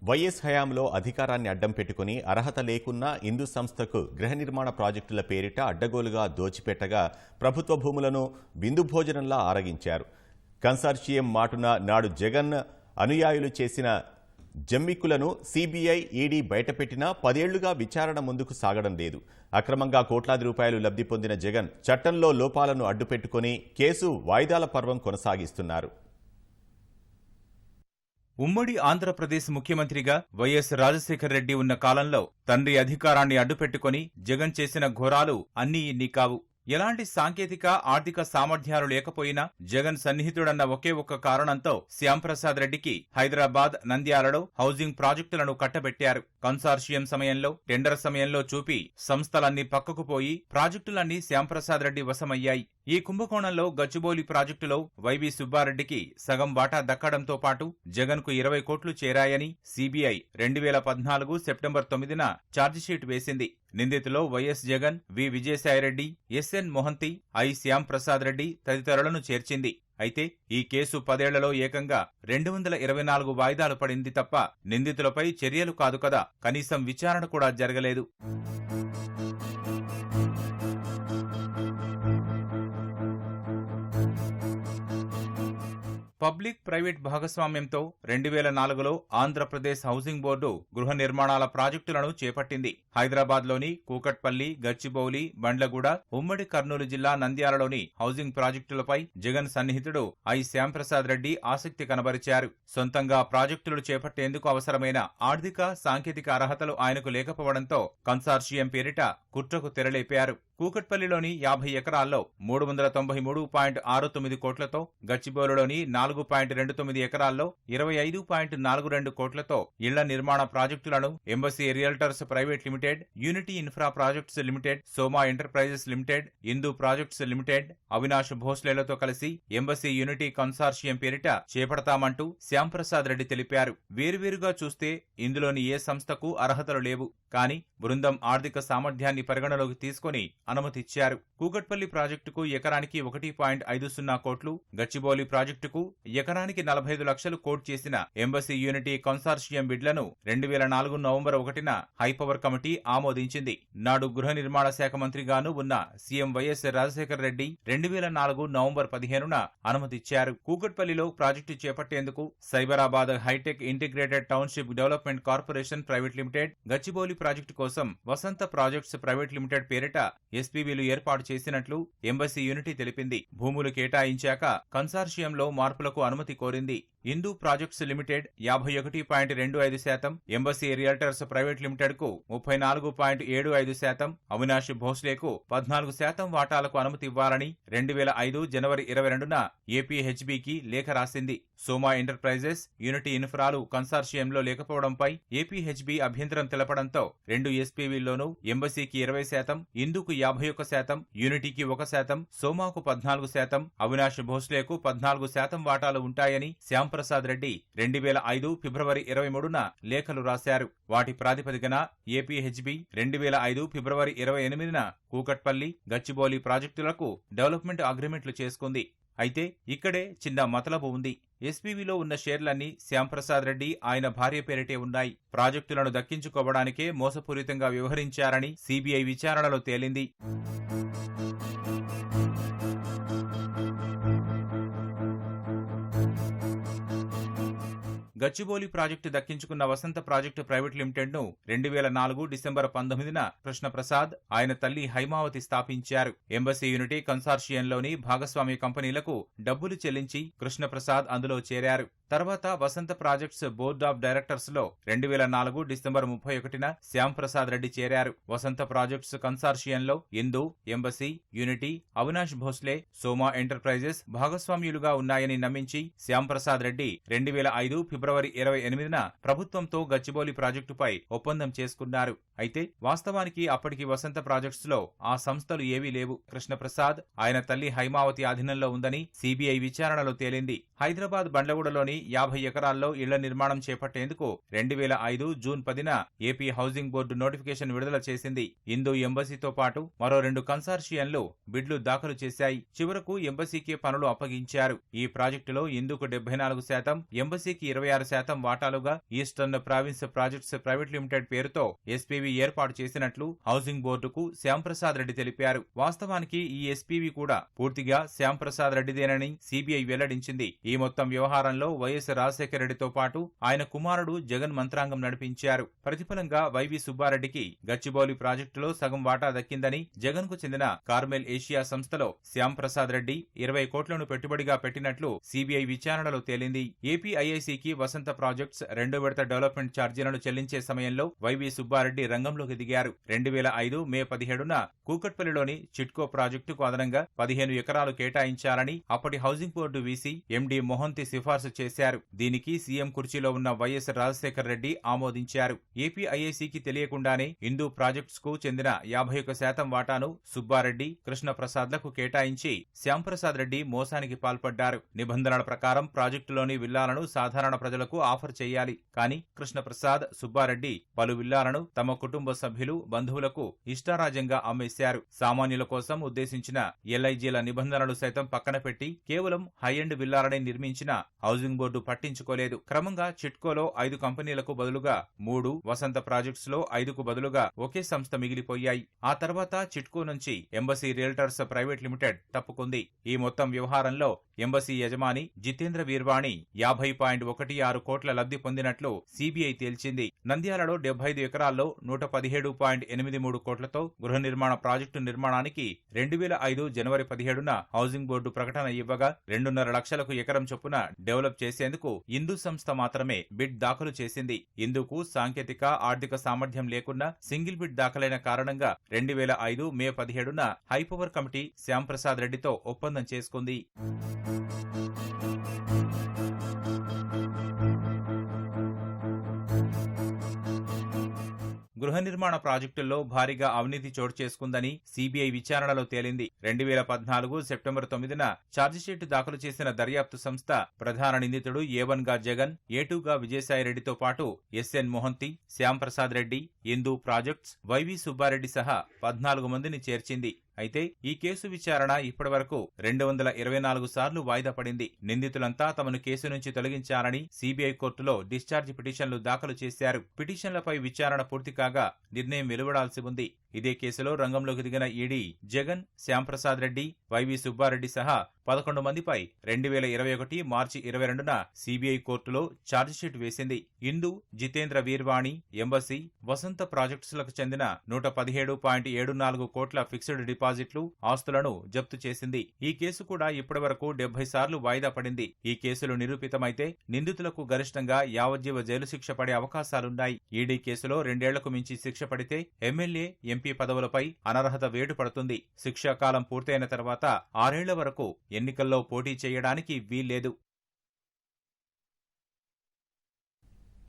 YS హయాంలో అధికారాన్ని అడ్డం పెట్టుకుని అర్హత లేకున్నా ఇందు సంస్థకు గృహ నిర్మాణ ప్రాజెక్టుల పేరిట అడ్డగోలుగా దోచిపెట్టగా ప్రభుత్వ భూములను విందు భోజనంలా ఆరగించారు. కన్సార్షియం మాటున నాడు జగన్ అనుయాయులు చేసిన జమ్మిక్కులను సీబీఐ, ఈడీ బయటపెట్టినా 10 ఏళ్లుగా విచారణ ముందుకు సాగడం లేదు. అక్రమంగా కోట్లాది రూపాయలు లబ్ధి పొందిన జగన్ చట్టంలో లోపాలను అడ్డుపెట్టుకుని కేసు వాయిదాల పర్వం కొనసాగిస్తున్నారు. ఉమ్మడి ఆంధ్రప్రదేశ్ ముఖ్యమంత్రిగా వైఎస్ రాజశేఖర్ రెడ్డి ఉన్న కాలంలో తండ్రి అధికారాన్ని అడ్డుపెట్టుకుని జగన్ చేసిన ఘోరాలు అన్నీ ఇన్ని కావు. ఎలాంటి సాంకేతిక, ఆర్థిక సామర్థ్యాలు లేకపోయినా జగన్ సన్నిహితుడన్న ఒకే ఒక్క కారణంతో శ్యాంప్రసాద్ రెడ్డికి హైదరాబాద్, నంద్యాలలో హౌసింగ్ ప్రాజెక్టులను కట్టబెట్టారు. కన్సార్షియం సమయంలో, టెండర్ సమయంలో చూపి సంస్థలన్నీ పక్కకు పోయి ప్రాజెక్టులన్నీ శ్యాంప్రసాద్ రెడ్డి వశమయ్యాయి. ఈ కుంభకోణంలో గచ్చిబౌలి ప్రాజెక్టులో వైవి సుబ్బారెడ్డికి సగం వాటా దక్కడంతో పాటు జగన్కు 20 కోట్లు చేరాయని సీబీఐ 2014 సెప్టెంబర్ 9న ఛార్జిషీట్ వేసింది. నిందితులో YS Jagan, V Vijayasai Reddy, SN Mohanty, I Shyamprasad Reddy తదితరులను చేర్చింది. అయితే ఈ కేసు 10 ఏళ్లలో ఏకంగా 224 వాయిదాలు పడింది తప్ప నిందితులపై చర్యలు కాదు కదా, కనీసం విచారణ కూడా జరగలేదు. పబ్లిక్ ప్రైవేట్ భాగస్వామ్యంతో 2004లో ఆంధ్రప్రదేశ్ హౌసింగ్ బోర్డు గృహ నిర్మాణాల ప్రాజెక్టులను చేపట్టింది. హైదరాబాద్లోని కూకట్పల్లి, గచ్చిబౌలి, బండ్లగూడ, ఉమ్మడి కర్నూలు జిల్లా నంద్యాలలోని హౌసింగ్ ప్రాజెక్టులపై జగన్ సన్నిహితుడు ఐ శ్యాంప్రసాద్ రెడ్డి ఆసక్తి కనబరిచారు. సొంతంగా ప్రాజెక్టులు చేపట్టేందుకు అవసరమైన ఆర్థిక, సాంకేతిక అర్హతలు ఆయనకు లేకపోవడంతో కన్సార్షియం పేరిట కుట్రకు తెరలేపారు. కూకట్పల్లిలోని 50 ఎకరాల్లో 393.69 కోట్లతో, గచ్చిబౌలిలోని 4.29 ఎకరాల్లో 25.42 కోట్లతో ఇళ్ల నిర్మాణ ప్రాజెక్టులను Embassy Realtors private limited, Unity Infra projects limited, Soma enterprises limited, Indu projects limited, Avinash భోస్లేలతో కలిసి ఎంబసీ యూనిటీ కన్సార్షియం పేరిట చేపడతామంటూ శ్యాంప్రసాద్ రెడ్డి తెలిపారు. వేరువేరుగా చూస్తే ఇందులోని ఏ సంస్థకు అర్హతలు లేవు. కానీ బృందం ఆర్థిక సామర్థ్యాన్ని పరిగణలోకి తీసుకుని అనుమతిచ్చారు. కూకట్పల్లి ప్రాజెక్టుకు ఎకరానికి 1.50 కోట్లు, గచ్చిబౌలి ప్రాజెక్టుకు ఎకరానికి 45 లక్షలు కోట్ చేసిన ఎంబసీ యూనిటీ కన్సార్షియం బిడ్లను 2004 నవంబర్ 1న హైపవర్ కమిటీ ఆమోదించింది. నాడు గృహ నిర్మాణ శాఖ మంత్రిగాను ఉన్న CM YS Rajasekhar Reddy 2004 November 15న అనుమతిచ్చారు. కూకట్పల్లిలో ప్రాజెక్టు చేపట్టేందుకు Cyberabad hitech integrated township development corporation private limited, Gachibowli project కోసం వసంత ప్రాజెక్ట్స్ ప్రైవేట్ లిమిటెడ్ పేరిట ఎస్పీవీలు ఏర్పాటు చేసినట్లు ఎంబసీ యూనిటీ తెలిపింది. భూములు కేటాయించాక కన్సార్షియంలో మార్పులకు అనుమతి కోరింది. Indu projects limited 51.25%, Embassy Realtors private limited కు 34.75%, అవినాష్ భోస్లేకు 14% వాటాలకు అనుమతి ఇవ్వాలని 2005 జనవరి 22న ఏపీహెచ్బీకి లేఖ రాసింది. సోమా ఎంటర్ప్రైజెస్, యూనిటీ ఇన్ఫ్రాలు కన్సార్షియంలో లేకపోవడంపై ఏపీహెచ్బీ అభ్యంతరం తెలపడంతో 2 ఎస్పీవీల్లోనూ ఎంబసీకి 20%, ఇందుకు 51%, యూనిటీకి 1%, సోమాకు 14%, అవినాష్ భోస్లేకు 14% వాటాలు ఉంటాయని శ్యాంప్రసాద్ రెడ్డి 2005 ఫిబ్రవరి 23న లేఖలు రాశారు. వాటి ప్రాతిపదికన ఏపీహెచ్బీ 2005 ఫిబ్రవరి 28న కూకట్పల్లి, గచ్చిబౌలి ప్రాజెక్టులకు డెవలప్మెంట్ అగ్రిమెంట్లు చేసుకుంది. అయితే ఇక్కడే చిన్న మతలబు ఉంది. ఎస్పీవీలో ఉన్న షేర్లన్నీ శ్యాంప్రసాద్ రెడ్డి, ఆయన భార్య పేరిటే ఉన్నాయి. ప్రాజెక్టులను దక్కించుకోవడానికే మోసపూరితంగా వ్యవహరించారని సీబీఐ విచారణలో తేలింది. గచ్చిబౌలి ప్రాజెక్టు దక్కించుకున్న వసంత ప్రాజెక్టు ప్రైవేట్ లిమిటెడ్ ను 2004 డిసెంబర్ 19న కృష్ణప్రసాద్, ఆయన తల్లి హైమావతి స్థాపించారు. ఎంబసీ యూనిటీ కన్సార్షియంలోని భాగస్వామ్య కంపెనీలకు డబ్బులు చెల్లించి కృష్ణప్రసాద్ అందులో చేరారు. తర్వాత Vasantha projects board of directors లో 2004 డిసెంబర్ 31న శ్యాంప్రసాద్ రెడ్డి చేరారు. వసంత ప్రాజెక్ట్స్ కన్సార్షియంలో Indu, Embassy Unity, Avinash Bhosle, Soma enterprises భాగస్వామ్యులుగా ఉన్నాయని నమ్మించి శ్యాంప్రసాద్ రెడ్డి 2005 ఫిబ్రవరి 28న ప్రభుత్వంతో గచ్చిబౌలి ప్రాజెక్టుపై ఒప్పందం చేసుకున్నారు. అయితే వాస్తవానికి అప్పటికి వసంత ప్రాజెక్ట్స్ లో ఆ సంస్థలు ఏవీ లేవు. కృష్ణప్రసాద్, ఆయన తల్లి హైమావతి ఆధీనంలో ఉందని సీబీఐ విచారణలో తేలింది. హైదరాబాద్ బండ్లగూడలోని 50 ఎకరాల్లో ఇళ్ల నిర్మాణం చేపట్టేందుకు 2005 జూన్ 10న ఏపీ హౌసింగ్ బోర్డు నోటిఫికేషన్ విడుదల చేసింది. ఇందు ఎంబసీతో పాటు మరో 2 కన్సార్షియన్లు బిడ్లు దాఖలు చేశాయి. చివరకు ఎంబసీకే పనులు అప్పగించారు. ఈ ప్రాజెక్టులో ఇందుకు 74%, ఎంబసీకి 26% 26% వాటాలుగా Eastern Province projects private limited పేరుతో ఎస్పీవీ ఏర్పాటు చేసినట్లు హౌసింగ్ బోర్డుకు శ్యాంప్రసాద్ రెడ్డి తెలిపారు. వాస్తవానికి ఈ ఎస్పీవీ కూడా పూర్తిగా శ్యాంప్రసాద్ రెడ్డిదేనని సీబీఐ వెల్లడించింది. ఈ మొత్తం వ్యవహారంలో వైఎస్ రాజశేఖర రెడ్డితో పాటు ఆయన కుమారుడు జగన్ మంత్రాంగం నడిపించారు. ప్రతిఫలంగా వైవి సుబ్బారెడ్డికి గచ్చిబౌలి ప్రాజెక్టులో సగం వాటా దక్కిందని జగన్ కు చెందిన కార్మెల్ ఏషియా సంస్థలో శ్యాంప్రసాద్ రెడ్డి 20 కోట్లను పెట్టుబడిగా పెట్టినట్లు సీబీఐ విచారణలో తేలింది. ఏపీఐఐసీకి వసంత ప్రాజెక్ట్స్ 2వ విడత డెవలప్మెంట్ ఛార్జీలను చెల్లించే సమయంలో వైవి సుబ్బారెడ్డి రంగంలోకి దిగారు. 2005 మే 17న కూకట్పల్లిలోని చిట్కో ప్రాజెక్టుకు అదనంగా 15 ఎకరాలు కేటాయించాలని అప్పటి housing board VC MD Mohanty సిఫార్సు చేశారు. దీనికి సీఎం కుర్చీలో ఉన్న వైఎస్ రాజశేఖర రెడ్డి ఆమోదించారు. ఏపీఐఐసీకి తెలియకుండానే హిందూ ప్రాజెక్ట్స్ కు చెందిన 51% వాటాను సుబ్బారెడ్డి, కృష్ణప్రసాద్లకు కేటాయించి శ్యాంప్రసాద్ రెడ్డి మోసానికి పాల్పడ్డారు. నిబంధనల ప్రకారం ప్రాజెక్టులోని విల్లాలను సాధారణ ప్రజలకు ఆఫర్ చేయాలి. కానీ కృష్ణప్రసాద్, సుబ్బారెడ్డి పలు విల్లాలను తమ కుటుంబ సభ్యులు, బంధువులకు ఇష్టారాజ్యంగా అమ్మేశారు. సామాన్యుల కోసం ఉద్దేశించిన ఎల్ఐజీల నిబంధనలు సైతం పక్కన పెట్టి కేవలం హై ఎండ్ విల్లాలనే నిర్మించిన హౌసింగ్ బోర్డు పట్టించుకోలేదు. క్రమంగా చిట్కోలో 5 కంపెనీలకు బదులుగా 3, వసంత ప్రాజెక్ట్స్ లో 5కు బదులుగా ఒకే సంస్థ మిగిలిపోయాయి. ఆ తర్వాత చిట్కో నుంచి ఎంబసీ రియల్టర్స్ ప్రైవేట్ లిమిటెడ్ తప్పుకుంది. ఈ మొత్తం వ్యవహారంలో ఎంబసీ యజమాని జితేంద్ర వీర్వాణి 50.16 కోట్ల లబ్ధి పొందినట్లు సీబీఐ తేల్చింది. నంద్యాలలో 75 ఎకరాల్లో 117.83 కోట్లతో గృహ నిర్మాణ ప్రాజెక్టు నిర్మాణానికి 2005 జనవరి 17న హౌసింగ్ బోర్డు ప్రకటన ఇవ్వగా 2.5 లక్షలకు ఎకరం చొప్పున డెవలప్ చేసేందుకు ఇందు సంస్థ మాత్రమే బిడ్ దాఖలు చేసింది. ఇందుకు సాంకేతిక, ఆర్థిక సామర్థ్యం లేకున్నా సింగిల్ బిడ్ దాఖలైన కారణంగా 2005 మే 17న హైపవర్ కమిటీ శ్యాంప్రసాద్ రెడ్డితో ఒప్పందం చేసుకుంది. గృహ నిర్మాణ ప్రాజెక్టుల్లో భారీగా అవినీతి చోటు చేసుకుందని సీబీఐ విచారణలో తేలింది. 2014 సెప్టెంబర్ 9న ఛార్జిషీట్ దాఖలు చేసిన దర్యాప్తు సంస్థ ప్రధాన నిందితుడు A1 గా జగన్, A2 గా విజయసాయిరెడ్డితో పాటు ఎస్ఎన్ మొహంతి, శ్యాంప్రసాద్ రెడ్డి, ఇందు ప్రాజెక్ట్స్, వైవి సుబ్బారెడ్డి సహా 14 మందిని చేర్చింది. అయితే ఈ కేసు విచారణ ఇప్పటివరకు 224 సార్లు వాయిదా పడింది. నిందితులంతా తమను కేసు నుంచి తొలగించాలని సీబీఐ కోర్టులో డిశ్చార్జ్ పిటిషన్లు దాఖలు చేశారు. పిటిషన్లపై విచారణ పూర్తి కాగా నిర్ణయం వెలువడాల్సి ఉంది. ఇదే కేసులో రంగంలోకి దిగిన ఈడీ జగన్, శ్యాంప్రసాద్ రెడ్డి, వైవి సుబ్బారెడ్డి సహా 11 మందిపై 2021 మార్చి 22న సీబీఐ కోర్టులో ఛార్జిషీట్ వేసింది. ఇందు, జితేంద్ర వీర్వాణి, ఎంబసీ, వసంత ప్రాజెక్ట్స్లకు చెందిన 117.74 కోట్ల ఫిక్స్డ్ డిపాజిట్లు, ఆస్తులను జప్తు చేసింది. ఈ కేసు కూడా ఇప్పటివరకు 70 సార్లు వాయిదా పడింది. ఈ కేసులు నిరూపితమైతే నిందితులకు గరిష్టంగా యావజ్జీవ జైలు శిక్ష పడే అవకాశాలున్నాయి. ఈడీ కేసులో 2 ఏళ్లకు మించి శిక్ష పడితే ఎమ్మెల్యే, ఎంపీ పదవులపై అనర్హత వేటు పడుతుంది. శిక్షాకాలం పూర్తయిన తర్వాత 6 ఏళ్ల వరకు ఎన్నికల్లో పోటీ చేయడానికి వీల్లేదు.